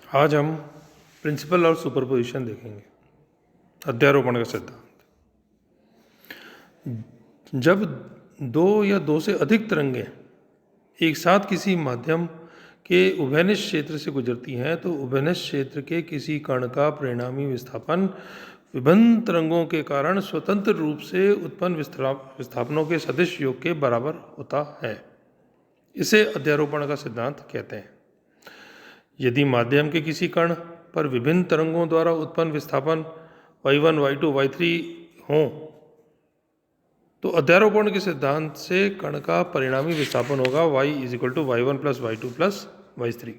आज हम प्रिंसिपल और सुपरपोजिशन देखेंगे। अध्यारोपण का सिद्धांत। जब दो या दो से अधिक तरंगें एक साथ किसी माध्यम के उभयनिष्ठ क्षेत्र से गुजरती हैं तो उभयनिष्ठ क्षेत्र के किसी कण का परिणामी विस्थापन विभिन्न तरंगों के कारण स्वतंत्र रूप से उत्पन्न विस्थापनों के सदिश योग के बराबर होता है। इसे अध्यारोपण का सिद्धांत कहते हैं। यदि माध्यम के किसी कण पर विभिन्न तरंगों द्वारा उत्पन्न विस्थापन y1, y2, y3 हों तो अध्यारोपण के सिद्धांत से कण का परिणामी विस्थापन होगा y = y1 + y2 + y3।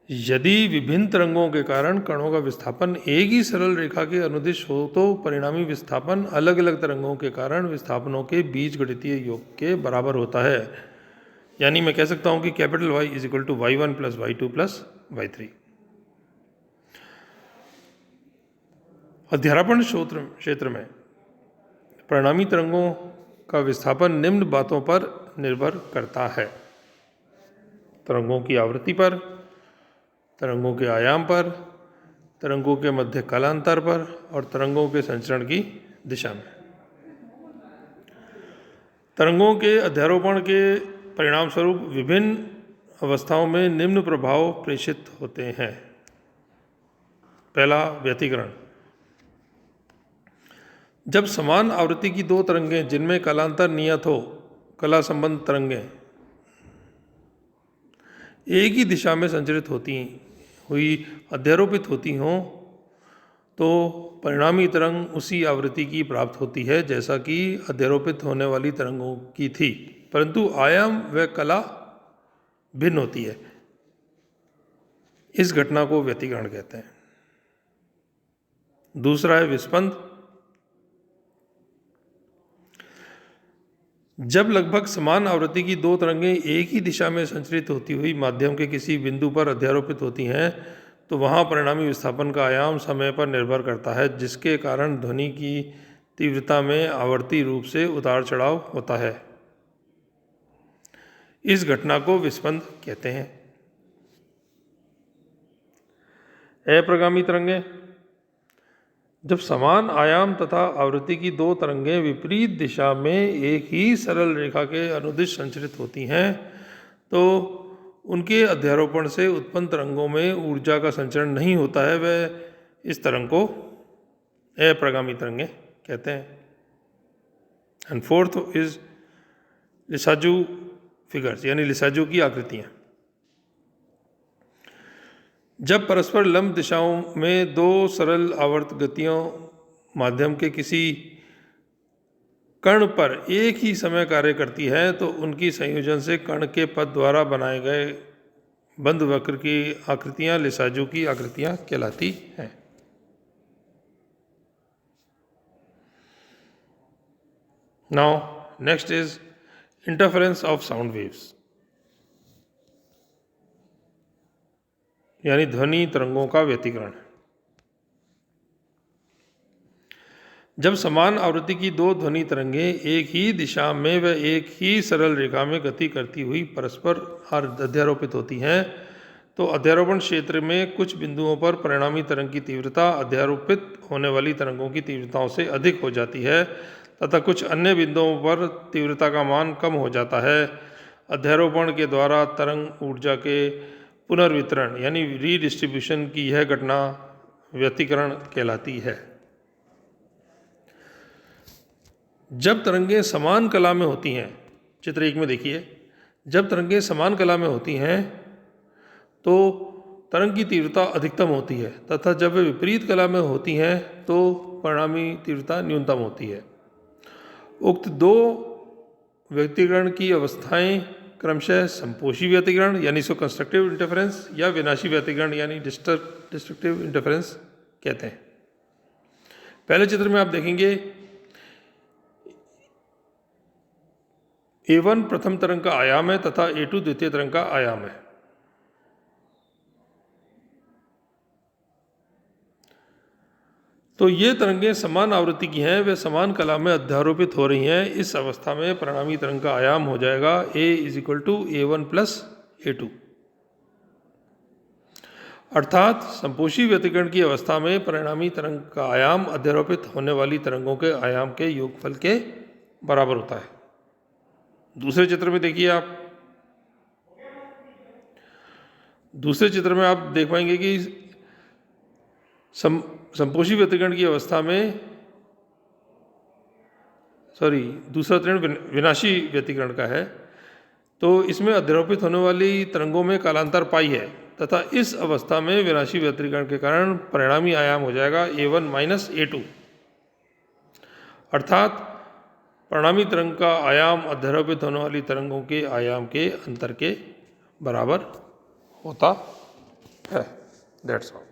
यदि विभिन्न तरंगों के कारण कणों का विस्थापन एक ही सरल रेखा के अनुदिश हो तो परिणामी विस्थापन अलग अलग तरंगों के कारण विस्थापनों के बीजगणितीय योग के बराबर होता है। यानी मैं कह सकता हूं कि Y = y1 + y2 + y3। अध्यारोपण क्षेत्र में परिणामी तरंगों का विस्थापन निम्न बातों पर निर्भर करता है: तरंगों की आवृत्ति पर, तरंगों के आयाम पर, तरंगों के मध्य कालांतर पर और तरंगों के संचरण की दिशा में। तरंगों के अध्यारोपण के परिणाम स्वरूप विभिन्न अवस्थाओं में निम्न प्रभाव प्रेषित होते हैं। पहला, व्यतिकरण। जब समान आवृत्ति की दो तरंगें जिनमें कालांतर नियत हो, कला संबंध तरंगें एक ही दिशा में संचरित हुई अध्यारोपित होती हों तो परिणामी तरंग उसी आवृत्ति की प्राप्त होती है जैसा कि अध्यारोपित होने वाली तरंगों की थी, परंतु आयाम व कला भिन्न होती है। इस घटना को व्यतिकरण कहते हैं। दूसरा है विस्पंद। जब लगभग समान आवृत्ति की दो तरंगें एक ही दिशा में संचरित होती हुई माध्यम के किसी बिंदु पर अध्यारोपित होती हैं तो वहाँ परिणामी विस्थापन का आयाम समय पर निर्भर करता है, जिसके कारण ध्वनि की तीव्रता में आवर्ती रूप से उतार चढ़ाव होता है। इस घटना को विस्पंद कहते हैं। अप्रगामी तरंगें। जब समान आयाम तथा आवृत्ति की दो तरंगें विपरीत दिशा में एक ही सरल रेखा के अनुदिश संचरित होती हैं तो उनके अध्यारोपण से उत्पन्न तरंगों में ऊर्जा का संचरण नहीं होता है, वह इस तरंग को अप्रगामी तरंगें कहते हैं। एंड फोर्थ इज लिसाजू फिगर्स, यानी लिसाजू की आकृतियाँ। जब परस्पर लंब दिशाओं में दो सरल आवर्त गतियों माध्यम के किसी कण पर एक ही समय कार्य करती है तो उनकी संयोजन से कण के पथ द्वारा बनाए गए बंद वक्र की आकृतियां लिसाजू की आकृतियां कहलाती हैं। Now next is interference of sound waves, यानी ध्वनि तरंगों का व्यतिकरण। जब समान आवृत्ति की दो ध्वनि तरंगें एक ही दिशा में व एक ही सरल रेखा में गति करती हुई परस्पर अध्यारोपित होती हैं तो अध्यारोपण क्षेत्र में कुछ बिंदुओं पर परिणामी तरंग की तीव्रता अध्यारोपित होने वाली तरंगों की तीव्रताओं से अधिक हो जाती है तथा कुछ अन्य बिंदुओं पर तीव्रता का मान कम हो जाता है। अध्यारोपण के द्वारा तरंग ऊर्जा के पुनर्वितरण यानी रीडिस्ट्रीब्यूशन की यह घटना व्यतिकरण कहलाती है। जब तरंगें समान कला में होती हैं, चित्र 1 में देखिए, जब तरंगें समान कला में होती हैं तो तरंग की तीव्रता अधिकतम होती है तथा जब वे विपरीत कला में होती हैं तो परिणामी तीव्रता न्यूनतम होती है। उक्त दो व्यतिकरण की अवस्थाएं क्रमशः संपोषी व्यतिकरण यानी सो कंस्ट्रक्टिव इंटरफेरेंस या विनाशी व्यतिकरण यानी डिस्ट्रक्टिव इंटरफेरेंस कहते हैं। पहले चित्र में आप देखेंगे A1 प्रथम तरंग का आयाम है तथा A2 द्वितीय तरंग का आयाम है। तो ये तरंगें समान आवृत्ति की हैं, वे समान कला में अध्यारोपित हो रही हैं। इस अवस्था में परिणामी तरंग का आयाम हो जाएगा A = A1 + A2। अर्थात संपोषी व्यतिकरण की अवस्था में परिणामी तरंग का आयाम अध्यारोपित होने वाली तरंगों के आयाम के योगफल के बराबर होता है। दूसरे चित्र में देखिए आप, दूसरे चित्र में आप देख पाएंगे कि संपोषी व्यतिकरण की अवस्था में दूसरा तरण विनाशी व्यतिकरण का है, तो इसमें अध्यारोपित होने वाली तरंगों में कालांतर पाई है तथा इस अवस्था में विनाशी व्यतिकरण के कारण परिणामी आयाम हो जाएगा A1 माइनस A2। अर्थात परिणामी तरंग का आयाम अध्यारोपित होने वाली तरंगों के आयाम के अंतर के बराबर होता है। That's all.